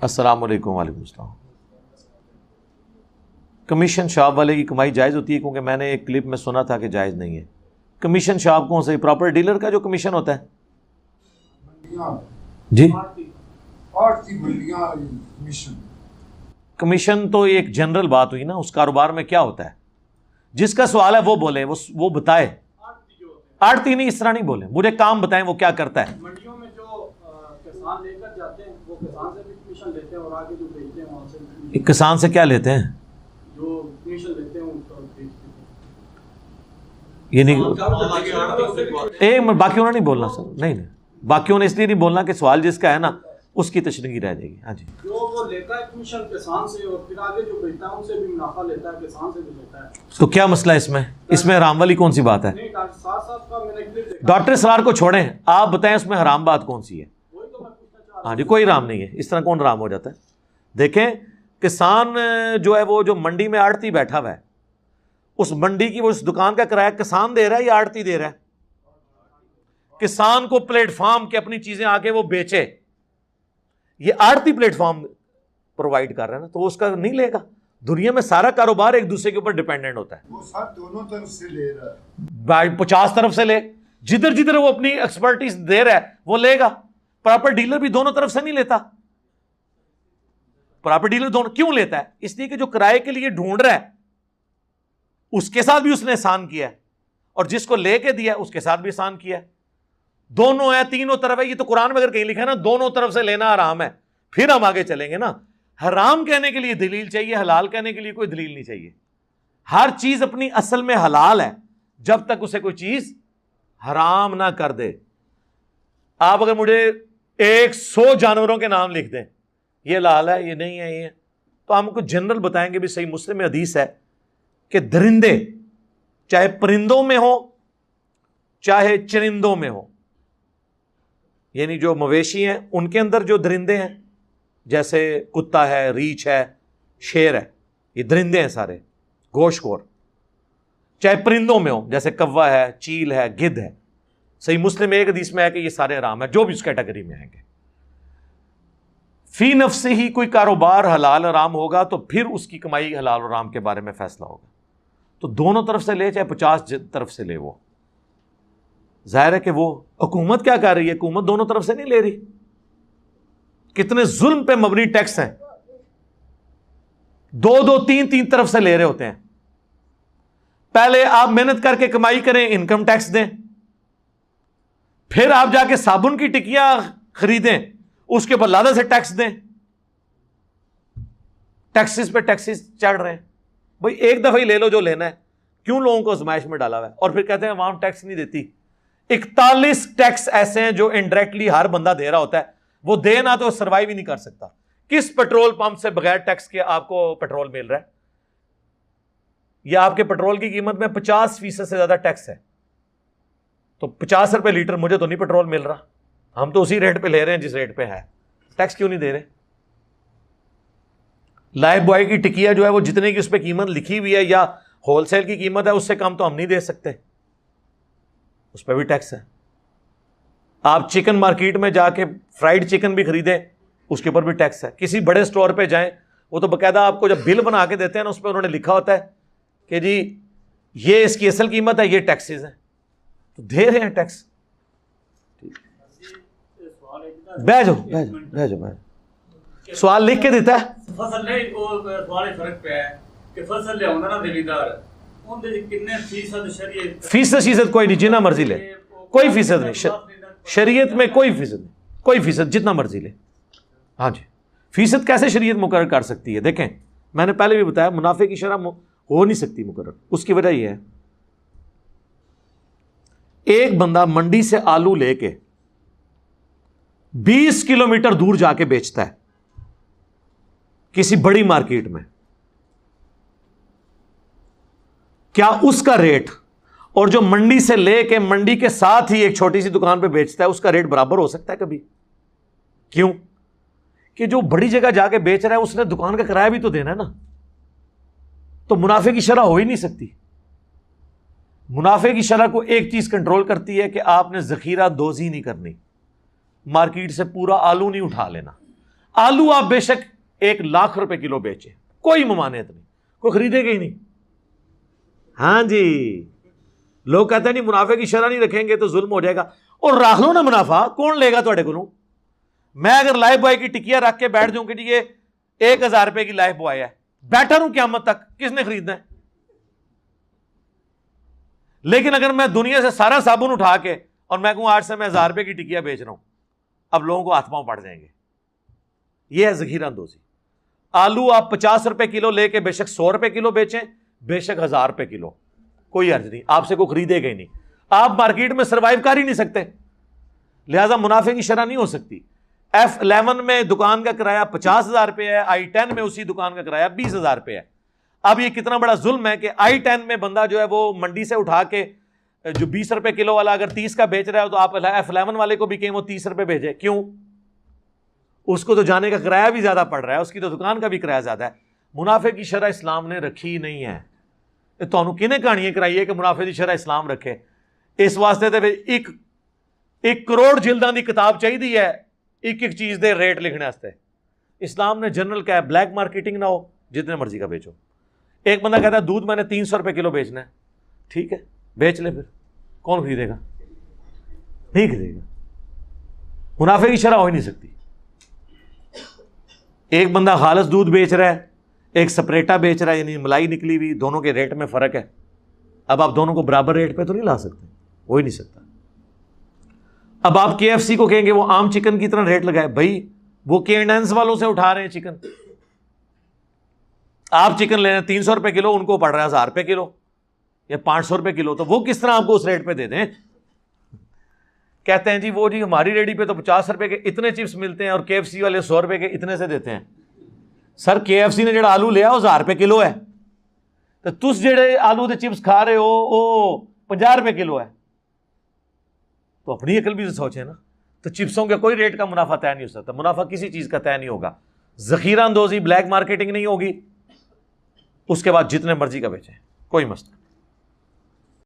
अस्सलाम वालेकुम। वालेकुम अस्सलाम। कमीशन शॉप वाले की कमाई जायज़ होती है? क्योंकि मैंने एक क्लिप में सुना था कि जायज़ नहीं है। कमीशन शॉप कौन से? प्रॉपर डीलर का जो कमीशन होता है जी। कमीशन तो एक जनरल बात हुई ना, उस कारोबार में क्या होता है? जिसका सवाल है वो बोले, वो बताए। आड़ती नहीं, इस तरह नहीं बोले, मुझे काम बताएं वो क्या करता है। मंडियों में जो किसान लेकर जाते हैं वो किसान से भी कमीशन लेते हैं और आगे जो बेचते हैं वहां से किसान से क्या लेते हैं? जो कमीशन लेते हैं उनको बेचते हैं। ये नहीं, एक मिनट, बाकियों ने नहीं बोलना सर, नहीं नहीं, बाकियों ने इसलिए नहीं बोलना कि सवाल जिसका है ना उसकी तशरीह रह जाएगी। हाँ जी, जो वो लेता है कमीशन किसान से और फिर आगे जो बेचता है उनसे भी मुनाफा लेता है, किसान से भी लेता है। तो क्या मसला है इसमें? इसमें हराम वाली कौन सी बात है? नहीं डॉक्टर साहब का मैंने क्लिप देखा। डॉक्टर सरार को छोड़ें, आप बताएं उसमें हराम बात कौन सी है? वही तो मैं पूछना चाह रहा हाँ जी, कोई हराम नहीं है। इस तरह कौन हराम हो जाता है? देखें, किसान जो है वो जो मंडी में आड़ती बैठा हुआ है, उस मंडी की वो उस दुकान का किराया किसान दे रहा है या आड़ती दे रहा है? किसान को प्लेटफॉर्म के अपनी चीजें आके वो बेचे, ये आड़ती प्लेटफॉर्म प्रोवाइड कर रहा है ना, तो वो उसका नहीं लेगा। दुनिया में सारा कारोबार एक दूसरे के ऊपर डिपेंडेंट होता है। वो सब दोनों तरफ से ले रहा है, 50 तरफ से ले, जिधर जिधर वो अपनी एक्सपर्टीज दे रहा है वो लेगा। प्रॉपर डीलर भी दोनों तरफ से नहीं लेता। प्रॉपर डीलर दोनों क्यों लेता है? इसलिए कि जो किराए के लिए ढूंढ रहा है उसके साथ भी उसने एहसान किया है, और जिसको लेके दिया है उसके साथ भी एहसान किया है। दोनों है, तीनों तरफ है। ये तो कुरान में अगर कहीं लिखा है ना दोनों तरफ से लेना हराम है, फिर हम आगे चलेंगे ना। हराम कहने के लिए दलील चाहिए, हलाल कहने के लिए कोई दलील नहीं चाहिए। हर चीज अपनी असल में हलाल है जब तक उसे कोई चीज हराम ना कर दे। आप अगर मुझे 100 जानवरों के नाम लिख दें, ये हलाल है, ये नहीं है, ये, तो हमको जनरल बताएंगे भी। सही मुस्लिम में हदीस है कि दरिंदे चाहे परिंदों में हो चाहे चरिंदों में हो, यानी जो मवेशी हैं उनके अंदर जो दरिंदे हैं, जैसे कुत्ता है, रीछ है, शेर है, ये दरिंदे हैं सारे गोश्तखोर। चाहे परिंदों में हो, जैसे कौवा है, चील है, गिद्ध है। सही मुस्लिम में एक हदीस में है कि ये सारे हराम है जो भी उस कैटेगरी में आएंगे। फी नफ्स से ही कोई कारोबार हलाल हराम होगा तो फिर उसकी कमाई हलाल और हराम के बारे में फैसला होगा। तो दोनों तरफ से ले, चाहे 50 तरफ से ले, वो जाहिर है कि वो हुकूमत क्या कर रही है? हुकूमत दोनों तरफ से नहीं ले रही। कितने जुल्म पे मबनी टैक्स हैं, 2-2, 3-3 तरफ से ले रहे होते हैं। पहले आप मेहनत करके कमाई करें, इनकम टैक्स दें, फिर आप जाके साबुन की टिकियां खरीदें, उसके ऊपर लादा से टैक्स दें। टैक्सेस पे टैक्सेस चढ़ रहे हैं। भाई एक दफा ही ले लो जो लेना है, क्यों लोगों को आजमाइश में डाला हुआ है? और फिर कहते हैं अवाम टैक्स नहीं देती। 41 टैक्स ऐसे हैं जो इनडायरेक्टली हर बंदा दे रहा होता है, वो दे ना तो सर्वाइव ही नहीं कर सकता। किस पेट्रोल पंप से बगैर टैक्स के आपको पेट्रोल मिल रहा है? या आपके पेट्रोल की कीमत में 50% से ज्यादा टैक्स है, तो 50 रुपए लीटर मुझे तो नहीं पेट्रोल मिल रहा। हम तो उसी रेट पे ले रहे हैं जिस रेट पे है, टैक्स क्यों नहीं दे रहे? लाइफ बॉय की टिकिया जो है वो जितने की उस पर कीमत लिखी हुई है या होलसेल की कीमत है उससे कम तो हम नहीं दे सकते, उस पर भी टैक्स है। आप चिकन मार्केट में जाके फ्राइड चिकन भी खरीदें, उसके ऊपर भी टैक्स है। किसी बड़े स्टोर पे जाएं, वो तो बकायदा आपको जब बिल बना के देते हैं ना, उस पर उन्होंने लिखा होता है कि जी ये इसकी असल कीमत है, ये टैक्सेस हैं, तो दे रहे हैं टैक्स। बैठ जाओ, बैठ जाओ, बैठ जाओ, बैठ जाओ। सवाल लिख के देता है। फसल ले और सवाल फर्क पे है कि फसल ले होना ना देवीदार उनके कितने फीसद शरीयत? फीसद कोई नहीं, जितना मर्जी ले, कोई फीसद नहीं। शरीयत में कोई फीसद नहीं, कोई फीसद जितना मर्जी ले। हाँ जी, फीसद कैसे शरीयत मुकर्रर कर सकती है? देखें, मैंने पहले भी बताया मुनाफे की शरह हो नहीं सकती मुकर्रर। उसकी वजह यह है, एक बंदा मंडी से आलू लेके 20 किलोमीटर दूर जाके बेचता है किसी बड़ी मार्केट में, क्या उसका रेट और जो मंडी से लेके मंडी के साथ ही एक छोटी सी दुकान पे बेचता है उसका रेट बराबर हो सकता है कभी? क्यों? कि जो बड़ी जगह जाके बेच रहा है उसने दुकान का किराया भी तो देना है ना, तो मुनाफे की शरह हो ही नहीं सकती। मुनाफे की शरह को एक चीज कंट्रोल करती है कि आपने जखीरा दोजी नहीं करनी, मार्केट से पूरा आलू नहीं उठा लेना। आलू आप बेशक 1,00,000 रुपए किलो बेचे, कोई ममानियत नहीं, कोई खरीदेगा ही नहीं। हाँ जी, लोग कहते हैं नहीं मुनाफे की शरह नहीं रखेंगे तो जुल्म हो जाएगा, और रख लो ना मुनाफा, कौन लेगा ਤੁਹਾਡੇ ਕੋਲੋਂ? मैं अगर लाइफ बॉय की टिकिया रख के बैठ जाऊं कि जी ये 1,000 रुपए की लाइफ बॉय है, बैठा रहूं क़यामत तक, किसने खरीदना है? लेकिन अगर मैं दुनिया से सारा साबुन उठा के और मैं कहूं आज से मैं 1,000 रुपए की टिकिया बेच रहा हूं, अब लोगों को हाथ पांव पड़ जाएंगे। यह है ज़ख़ीरा अंदोज़ी। आलू आप 50 रुपए किलो लेके बेशक 100 रुपए किलो बेचें, बेशक 1,000 रुपए किलो, कोई अर्ज नहीं, आपसे कोई खरीदेगा ही नहीं। आप मार्केट में सर्वाइव कर ही नहीं सकते, लिहाजा मुनाफे की शरह नहीं हो सकती। F11 में दुकान का किराया 50,000 रुपये है, I10 में उसी दुकान का किराया 20,000 रुपये है। अब ये कितना बड़ा जुल्म है कि I10 में बंदा जो है वो मंडी से उठा के जो 20 रुपए किलो वाला अगर 30 का बेच रहा है तो आप F11 वाले को भी कहें वो 30 रुपए भेजे, क्यों? उसको तो जाने का किराया भी ज्यादा पड़ रहा है, उसकी तो दुकान का भी किराया ज्यादा है। मुनाफे की शरह इस्लाम ने रखी नहीं है। तो किने कहानियां कराई है कि मुनाफे की शरह इस्लाम रखे? इस वास्ते तो एक करोड़ जिल्दां दी किताब चाहिए है एक एक चीज़ दे रेट लिखने वास्ते। इस्लाम ने जनरल कहा है ब्लैक मार्केटिंग ना हो, जितने मर्जी का बेचो। एक बंदा कहता है दूध मैंने 300 रुपये किलो बेचना है, ठीक है बेच ले, फिर कौन खरीदेगा? नहीं खरीदेगा। मुनाफे की शरह हो ही नहीं सकती। एक बंदा खालिस दूध बेच रहा है, एक स्प्रेटा बेच रहा है, यानी मलाई निकली हुई, दोनों के रेट में फ़र्क है। अब आप दोनों को बराबर रेट पे तो नहीं ला सकते, हो ही नहीं सकता। अब आप KFC को कहेंगे वो आम चिकन की तरह रेट लगाए, भाई वो केएनएन वालों से उठा रहे हैं चिकन। आप चिकन ले रहे हैं 300 रुपए किलो, उनको पड़ रहा है 1,000 रुपए किलो या 500 रुपए किलो, तो वो किस तरह आपको उस रेट पे दे दें? कहते हैं जी वो जी हमारी रेडी पे तो 50 रुपए के इतने चिप्स मिलते हैं और KFC वाले 100 रुपए के इतने से देते हैं। सर KFC ने जो आलू लिया वो 1,000 रुपए किलो है, तो तुस जेड़े आलू के चिप्स खा रहे हो वो 50 रुपए किलो है। तो अपनी अकल भी तो सोचे ना। तो चिप्सों के कोई रेट का मुनाफा तय नहीं हो सकता, मुनाफा किसी चीज का तय नहीं होगा। ज़ख़ीरा अंदोज़ी ब्लैक मार्केटिंग नहीं होगी, उसके बाद जितने मर्जी का बेचें, कोई मसला।